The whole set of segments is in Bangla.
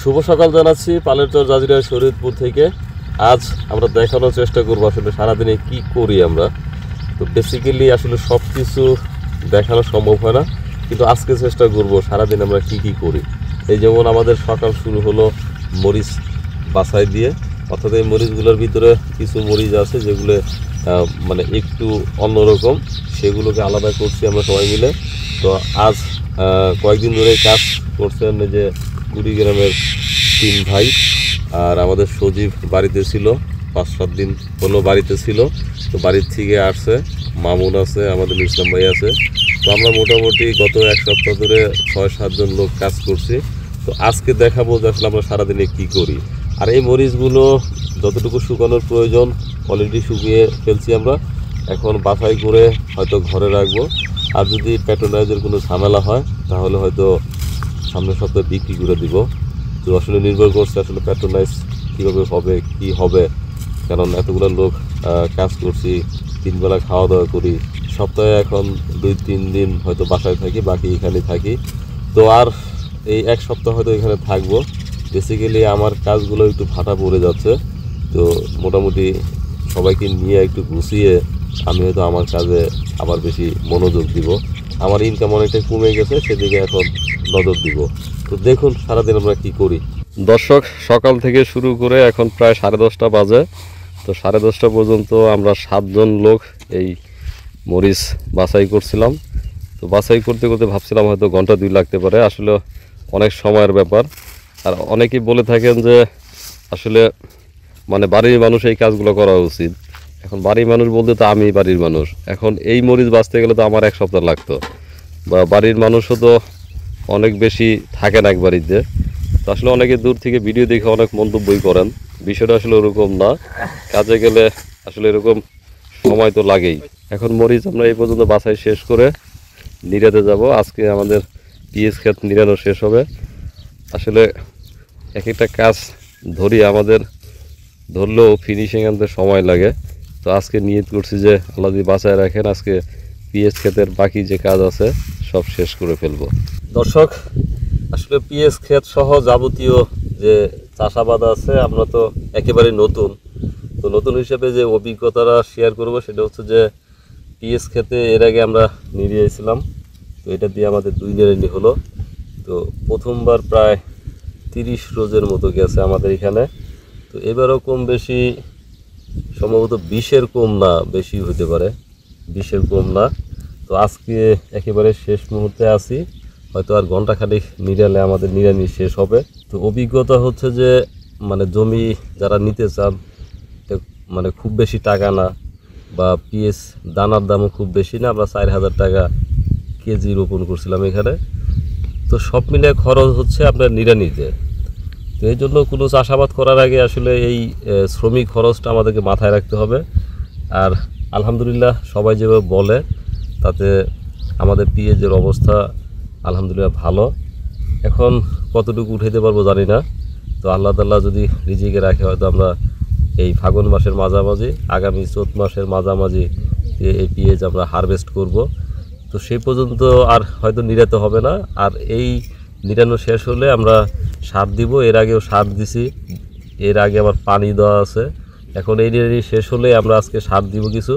শুভ সকাল জানাচ্ছি পালেরচর জাজিরা শরীয়তপুর থেকে। আজ আমরা দেখানোর চেষ্টা করবো আসলে সারাদিনে কি করি আমরা। তো বেসিক্যালি আসলে সব কিছু দেখানো সম্ভব হয় না, কিন্তু আজকে চেষ্টা করবো সারাদিন আমরা কি কি করি। এই যেমন আমাদের সকাল শুরু হলো মরিচ বাছাই দিয়ে, অর্থাৎ এই মরিচগুলোর ভিতরে কিছু মরিচ আছে যেগুলো মানে একটু অন্যরকম, সেগুলোকে আলাদা করছি আমরা সবাই মিলে। তো আজ কয়েকদিন ধরে কাজ করছেন যে কুড়িগ্রামের 3 ভাই, আর আমাদের সজীব বাড়িতে ছিল, 5-7 দিন হলো বাড়িতে ছিল। তো বাড়ির থেকে আসছে, মামুন আছে, আমাদের ইসলাম ভাই আছে। তো আমরা মোটামুটি গত 1 সপ্তাহ ধরে 6-7 জন লোক কাজ করছি। তো আজকে দেখাবো যে আসলে আমরা সারাদিনে কী করি। আর এই মরিচগুলো যতটুকু শুকানোর প্রয়োজন অলরেডি শুকিয়ে ফেলছি আমরা। এখন বাছাই করে হয়তো ঘরে রাখবো, আর যদি প্যাট্রোনাইজের কোনো ঝামেলা হয় তাহলে হয়তো সামনের সপ্তাহে বিক্রি করে দিব। তো আসলে নির্ভর করছে আসলে প্যাট্রোনাইজ কীভাবে হবে, কি হবে, কারণ এতগুলো লোক কাজ করছি, 3 বেলা খাওয়া দাওয়া করি। সপ্তাহে এখন 2-3 দিন হয়তো বাসায় থাকি, বাকি এখানে থাকি। তো আর এই 1 সপ্তাহ হয়তো এখানে থাকবো। বেসিক্যালি আমার কাজগুলো একটু ভাটা পড়ে যাচ্ছে। তো মোটামুটি সবাইকে নিয়ে একটু গুছিয়ে আমি হয়তো আমার কাজে আবার বেশি মনোযোগ দিব। আমার ইনকাম অনেকটা কমে গেছে, সেদিকে এখন নজর দিব। তো দেখুন সারাদিন আমরা কি করি। দর্শক, সকাল থেকে শুরু করে এখন প্রায় 10:30 বাজে। তো 10:30 পর্যন্ত আমরা 7 জন লোক এই মরিচ বাছাই করছিলাম। তো বাছাই করতে করতে ভাবছিলাম হয়তো ঘন্টা 2 লাগতে পারে, আসলে অনেক সময়ের ব্যাপার। আর অনেকেই বলে থাকেন যে আসলে মানে বাড়ির মানুষ এই কাজগুলো করা উচিত। এখন বাড়ির মানুষ বলতে তো আমি বাড়ির মানুষ, এখন এই মরিচ বাছতে গেলে তো আমার 1 সপ্তাহ লাগতো, বা বাড়ির মানুষও তো অনেক বেশি থাকেন এক বাড়িতে। তো আসলে অনেকে দূর থেকে ভিডিও দেখে অনেক মন্তব্যই করেন, বিষয়টা আসলে ওরকম না। কাজে গেলে আসলে এরকম সময় তো লাগেই। এখন মরিচ আমরা এই পর্যন্ত বাছাই শেষ করে নিড়াতে যাব। আজকে আমাদের পিএস ক্ষেত নিড়ানো শেষ হবে। আসলে এক একটা কাজ আমাদের ধরলেও ফিনিশিং আনতে সময় লাগে। তো আজকে নিয়ত করছি যে আল্লাহ যদি বাঁচায় রাখেন, আজকে পিএস ক্ষেতের বাকি যে কাজ আছে সব শেষ করে ফেলবো। দর্শক, আসলে পিএস ক্ষেত সহ যাবতীয় যে চাষাবাদ আছে, আমরা তো একেবারে নতুন। তো নতুন হিসেবে যে অভিজ্ঞতাটা শেয়ার করব সেটা হচ্ছে যে পিএস ক্ষেতে এর আগে আমরা নিড়িয়েছিলাম। তো এটা দিয়ে আমাদের 2 নিড়ানি হলো। তো প্রথমবার প্রায় 30 রোজের মতো গেছে আমাদের এখানে। তো এবারও কম বেশি সম্ভবত 20-এর কম না, বেশি হতে পারে, 20-এর কম না। তো আজকে একেবারে শেষ মুহূর্তে আছি, হয়তো আর ঘন্টাখানেক নিড়ালে আমাদের নিড়ানি শেষ হবে। তো অভিজ্ঞতা হচ্ছে যে মানে জমি যারা নিতে চান, মানে খুব বেশি টাকা না, বা পিএস দানার দামও খুব বেশি না। আমরা 4,000 টাকা কেজি রোপণ করছিলাম এখানে। তো সব মিলে খরচ হচ্ছে আপনার নিড়ানিতে। তো এই জন্য কোনো চাষাবাদ করার আগে আসলে এই শ্রমিক খরচটা আমাদেরকে মাথায় রাখতে হবে। আর আলহামদুলিল্লাহ সবাই যেভাবে বলে তাতে আমাদের পিএজের অবস্থা আলহামদুলিল্লাহ ভালো। এখন কতটুকু উঠাইতে পারবো জানি না। তো আল্লাহ তাআলা যদি রিজিকে রাখে হয়তো আমরা এই ফাগুন মাসের মাঝামাঝি, আগামী চৈত মাসের মাঝামাঝি এই পিএজ আমরা হারভেস্ট করব। তো সেই পর্যন্ত আর হয়তো নিড়াতে হবে না। আর এই নিড়ানো শেষ হলে আমরা সার দিব। এর আগেও সার দিছি, এর আগে আবার পানি দেওয়া আছে। এখন এই নিড়ানি শেষ হলে আমরা আজকে সার দিব কিছু।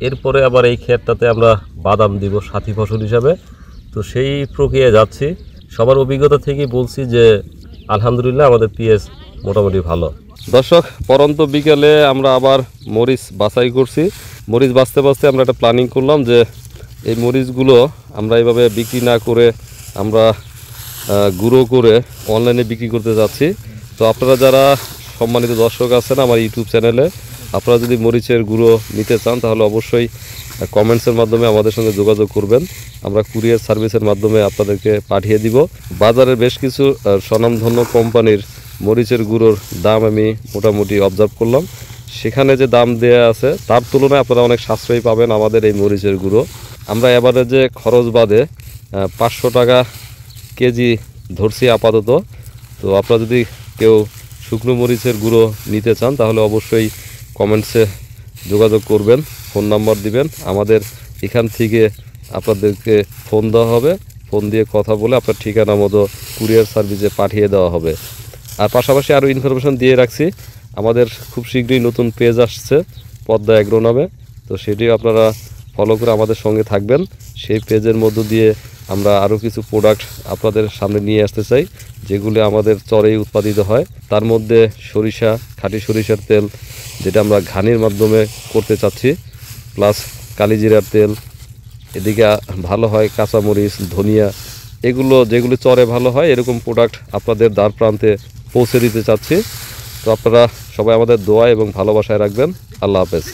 এরপরে আবার এই ক্ষেতটাতে আমরা বাদাম দিব সাথী ফসল হিসাবে। তো সেই প্রক্রিয়ায় যাচ্ছি। সবার অভিজ্ঞতা থেকেই বলছি যে আলহামদুলিল্লাহ আমাদের পিএস মোটামুটি ভালো। দর্শক, পরন্ত বিকেলে আমরা আবার মরিচ বাছাই করছি। মরিচ বাছতে বাছতে আমরা একটা প্ল্যানিং করলাম যে এই মরিচগুলো আমরা এইভাবে বিক্রি না করে আমরা গুঁড়ো করে অনলাইনে বিক্রি করতে যাচ্ছি। তো আপনারা যারা সম্মানিত দর্শক আছেন আমার ইউটিউব চ্যানেলে, আপনারা যদি মরিচের গুঁড়ো নিতে চান তাহলে অবশ্যই কমেন্টসের মাধ্যমে আমাদের সঙ্গে যোগাযোগ করবেন। আমরা কুরিয়ার সার্ভিসের মাধ্যমে আপনাদেরকে পাঠিয়ে দিব। বাজারের বেশ কিছু স্বনামধন্য কোম্পানির মরিচের গুঁড়োর দাম আমি মোটামুটি অবজার্ভ করলাম। সেখানে যে দাম দেয়া আছে তার তুলনায় আপনারা অনেক সাশ্রয়ী পাবেন আমাদের এই মরিচের গুঁড়ো। আমরা এভারেজে খরচ বাদে 500 টাকা কেজি ধরছি আপাতত। তো আপনারা যদি কেউ শুকনো মরিচের গুঁড়ো নিতে চান তাহলে অবশ্যই কমেন্টসে যোগাযোগ করবেন, ফোন নাম্বার দিবেন। আমাদের এখান থেকে আপনাদেরকে ফোন দেওয়া হবে, ফোন দিয়ে কথা বলে আপনার ঠিকানা মতো কুরিয়ার সার্ভিসে পাঠিয়ে দেওয়া হবে। আর পাশাপাশি আরও ইনফরমেশন দিয়ে রাখছি, আমাদের খুব শীঘ্রই নতুন পেজ আসছে পদ্মা অ্যাগ্রো নামে। তো সেটিও আপনারা ফলো করে আমাদের সঙ্গে থাকবেন। সেই পেজের মধ্য দিয়ে আমরা আরও কিছু প্রোডাক্ট আপনাদের সামনে নিয়ে আসতে চাই, যেগুলি আমাদের চরেই উৎপাদিত হয়। তার মধ্যে সরিষা, খাঁটি সরিষার তেল, যেটা আমরা ঘানির মাধ্যমে করতে চাচ্ছি, প্লাস কালিজিরার তেল। এদিকে ভালো হয় কাঁচামরিচ, ধনিয়া, এগুলো যেগুলি চরে ভালো হয়, এরকম প্রোডাক্ট আপনাদের দ্বার প্রান্তে পৌঁছে দিতে চাচ্ছি। তো আপনারা সবাই আমাদের দোয়া এবং ভালোবাসায় রাখবেন। আল্লাহ হাফেজ।